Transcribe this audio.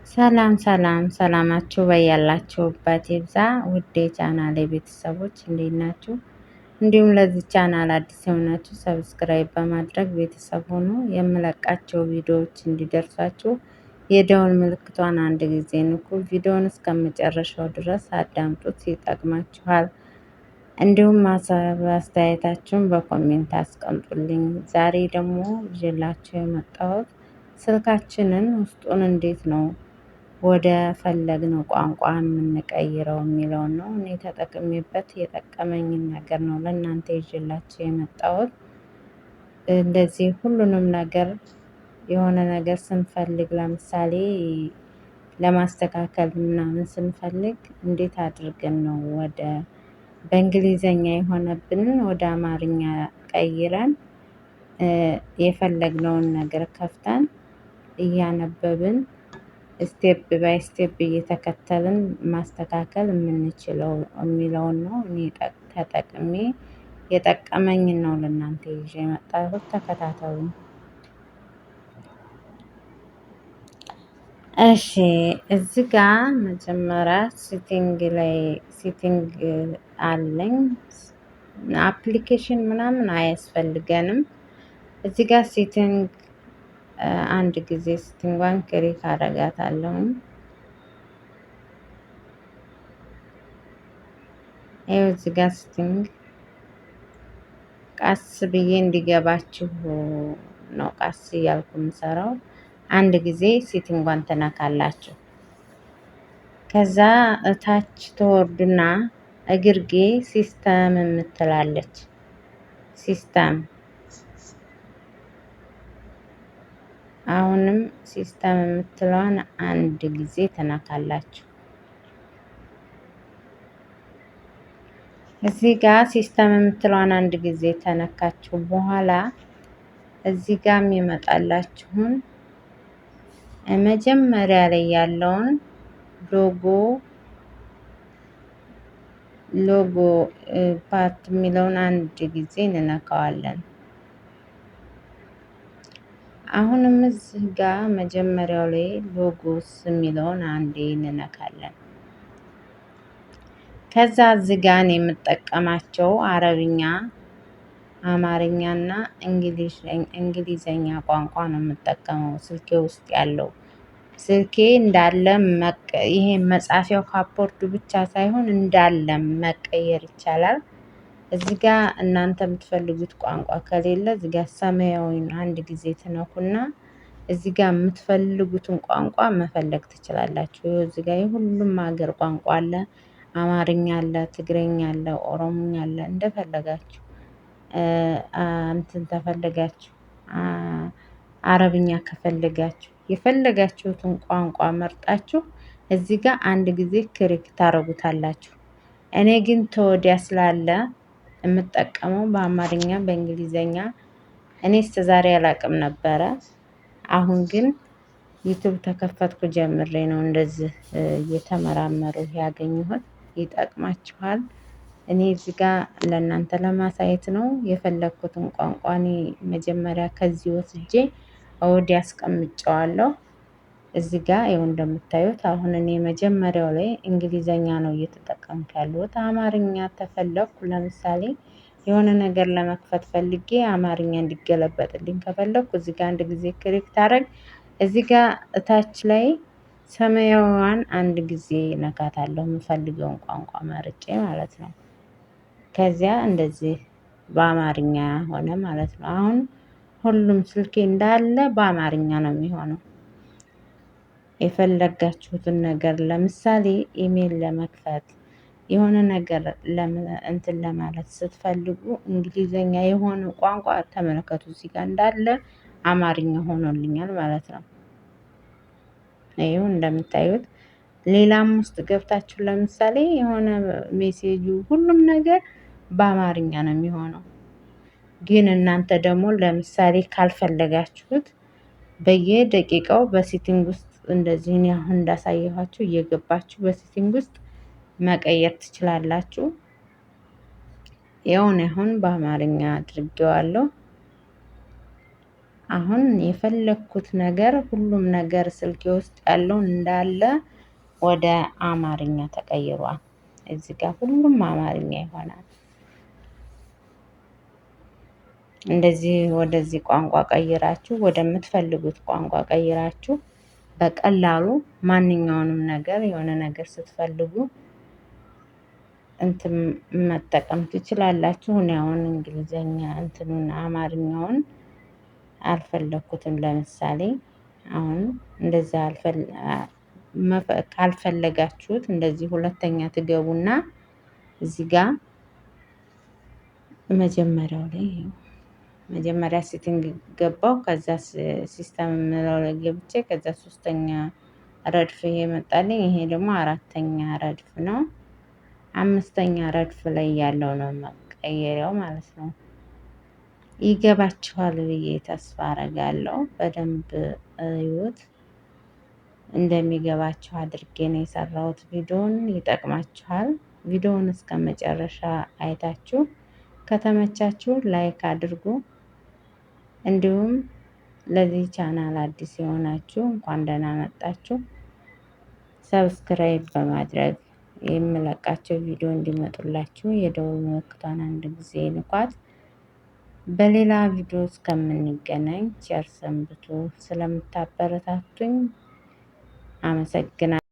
ሰላም ሰላም ሰላማችሁ በያላችሁበት ይብዛ። ውድ የቻናሌ ቤተሰቦች እንዴት ናችሁ? እንዲሁም ለዚህ ቻናል አዲስ የሆናችሁ ሰብስክራይብ በማድረግ ቤተሰብ ሆኑ። የምለቃቸው ቪዲዮዎች እንዲደርሷችሁ የደወል ምልክቷን አንድ ጊዜ ንኩ። ቪዲዮውን እስከመጨረሻው ድረስ አዳምጡት፣ ይጠቅማችኋል። እንዲሁም ሀሳብ አስተያየታችሁን በኮሜንት አስቀምጡልኝ። ዛሬ ደግሞ ይዤላችሁ የመጣሁት ስልካችንን ውስጡን እንዴት ነው ወደ ፈለግነው ቋንቋ የምንቀይረው የሚለውን ነው። እኔ ተጠቅሜበት የጠቀመኝን ነገር ነው ለእናንተ ይዤላችሁ የመጣሁት። እንደዚህ ሁሉንም ነገር የሆነ ነገር ስንፈልግ ለምሳሌ ለማስተካከል ምናምን ስንፈልግ እንዴት አድርገን ነው ወደ በእንግሊዘኛ የሆነብንን ወደ አማርኛ ቀይረን የፈለግነውን ነገር ከፍተን እያነበብን ስቴፕ ባይ ስቴፕ እየተከተልን ማስተካከል የምንችለው የሚለውን ነው። እኔ ተጠቅሜ የጠቀመኝን ነው ለእናንተ ይዤ የመጣሁት። ተከታተሉ። እሺ እዚህ ጋር መጀመሪያ ሴቲንግ አለኝ። አፕሊኬሽን ምናምን አያስፈልገንም። እዚህ ጋር ሴቲንግ አንድ ጊዜ ሴቲንጓን ክሊክ አደርጋታለሁ። ይኸው እዚህ ጋር ሴቲንግ ቀስ ብዬ እንዲገባችሁ ነው ቀስ እያልኩ የምሰራው። አንድ ጊዜ ሴቲንጓን ትነካላችሁ። ከዛ እታች ተወርዱና እግርጌ ሲስተም የምትላለች ሲስተም፣ አሁንም ሲስተም የምትለዋን አንድ ጊዜ ትነካላችሁ። እዚህ ጋር ሲስተም የምትለዋን አንድ ጊዜ ተነካችሁ በኋላ እዚህ ጋር የሚመጣላችሁን መጀመሪያ ላይ ያለውን ሎጎ ፓርት የሚለውን አንድ ጊዜ እንነካዋለን። አሁንም እዚህ ጋር መጀመሪያው ላይ ሎጎስ የሚለውን አንዴ እንነካለን። ከዛ እዚህ ጋር የምጠቀማቸው አረብኛ፣ አማርኛና እንግሊዘኛ ቋንቋ ነው የምጠቀመው ስልኬ ውስጥ ያለው። ስልኬ እንዳለ ይሄ መጻፊያው ካፖርቱ ብቻ ሳይሆን እንዳለ መቀየር ይቻላል። እዚህ ጋር እናንተ የምትፈልጉት ቋንቋ ከሌለ እዚህ ጋር ሰማያዊን አንድ ጊዜ ትነኩና እዚህ ጋር የምትፈልጉትን ቋንቋ መፈለግ ትችላላችሁ። እዚህ ጋር የሁሉም ሀገር ቋንቋ አለ። አማርኛ አለ፣ ትግረኛ አለ፣ ኦሮሞኛ አለ። እንደፈለጋችሁ እንትን ተፈለጋችሁ አረብኛ ከፈለጋችሁ የፈለጋችሁትን ቋንቋ መርጣችሁ እዚህ ጋር አንድ ጊዜ ክሊክ ታረጉታላችሁ። እኔ ግን ተወዲያ ስላለ የምጠቀመው በአማርኛ በእንግሊዘኛ እኔ እስከዛሬ አላቅም ነበረ። አሁን ግን ዩቱብ ተከፈትኩ ጀምሬ ነው እንደዚህ እየተመራመሩ ያገኘሁት። ይጠቅማችኋል። እኔ እዚህ ጋር ለእናንተ ለማሳየት ነው የፈለግኩትን ቋንቋ እኔ መጀመሪያ ከዚህ ወስጄ ወዲያ አስቀምጨዋለሁ። እዚህ ጋር ይኸው እንደምታዩት አሁን እኔ መጀመሪያው ላይ እንግሊዘኛ ነው እየተጠቀምኩ ያለሁት። አማርኛ ተፈለኩ ለምሳሌ የሆነ ነገር ለመክፈት ፈልጌ አማርኛ እንዲገለበጥልኝ ከፈለኩ እዚህ ጋር አንድ ጊዜ ክሊክ ታረግ እዚህ ጋር እታች ላይ ሰማያዊዋን አንድ ጊዜ ነካታለሁ፣ የምፈልገውን ቋንቋ መርጬ ማለት ነው። ከዚያ እንደዚህ በአማርኛ ሆነ ማለት ነው። አሁን ሁሉም ስልኬ እንዳለ በአማርኛ ነው የሚሆነው። የፈለጋችሁትን ነገር ለምሳሌ ኢሜል ለመክፈት የሆነ ነገር እንትን ለማለት ስትፈልጉ እንግሊዘኛ የሆነ ቋንቋ ተመለከቱ። እዚህ ጋር እንዳለ አማርኛ ሆኖልኛል ማለት ነው። ይኸው እንደምታዩት ሌላም ውስጥ ገብታችሁ ለምሳሌ የሆነ ሜሴጁ ሁሉም ነገር በአማርኛ ነው የሚሆነው። ግን እናንተ ደግሞ ለምሳሌ ካልፈለጋችሁት በየደቂቃው በሴቲንግ ውስጥ እንደዚህ እኔ አሁን እንዳሳየኋችሁ እየገባችሁ በሴቲንግ ውስጥ መቀየር ትችላላችሁ። ይኸው እኔ አሁን በአማርኛ አድርጌዋለሁ። አሁን የፈለኩት ነገር ሁሉም ነገር ስልኬ ውስጥ ያለው እንዳለ ወደ አማርኛ ተቀይሯል። እዚህ ጋር ሁሉም አማርኛ ይሆናል። እንደዚህ ወደዚህ ቋንቋ ቀይራችሁ ወደምትፈልጉት ቋንቋ ቀይራችሁ በቀላሉ ማንኛውንም ነገር የሆነ ነገር ስትፈልጉ እንትን መጠቀም ትችላላችሁ። እኔ አሁን እንግሊዘኛ እንትኑን አማርኛውን አልፈለኩትም። ለምሳሌ አሁን እንደዛ ካልፈለጋችሁት እንደዚህ ሁለተኛ ትገቡና እዚህ ጋር መጀመሪያው ላይ መጀመሪያ ሴቲንግ ገባው። ከዛ ሲስተም የምለው ላይ ገብቼ ከዛ ሶስተኛ ረድፍ ይሄ መጣልኝ። ይሄ ደግሞ አራተኛ ረድፍ ነው። አምስተኛ ረድፍ ላይ ያለው ነው መቀየሪያው ማለት ነው። ይገባችኋል ብዬ ተስፋ አረጋለሁ። በደንብ እዩት። እንደሚገባችሁ አድርጌ ነው የሰራሁት። ቪዲዮውን ይጠቅማችኋል። ቪዲዮውን እስከ መጨረሻ አይታችሁ ከተመቻችሁ ላይክ አድርጉ። እንዲሁም ለዚህ ቻናል አዲስ የሆናችሁ እንኳን ደህና መጣችሁ። ሰብስክራይብ በማድረግ የምለቃቸው ቪዲዮ እንዲመጡላችሁ የደወል ምልክቷን አንድ ጊዜ ንኳት። በሌላ ቪዲዮ እስከምንገናኝ ቸር ሰንብቱ። ስለምታበረታቱኝ አመሰግናለሁ።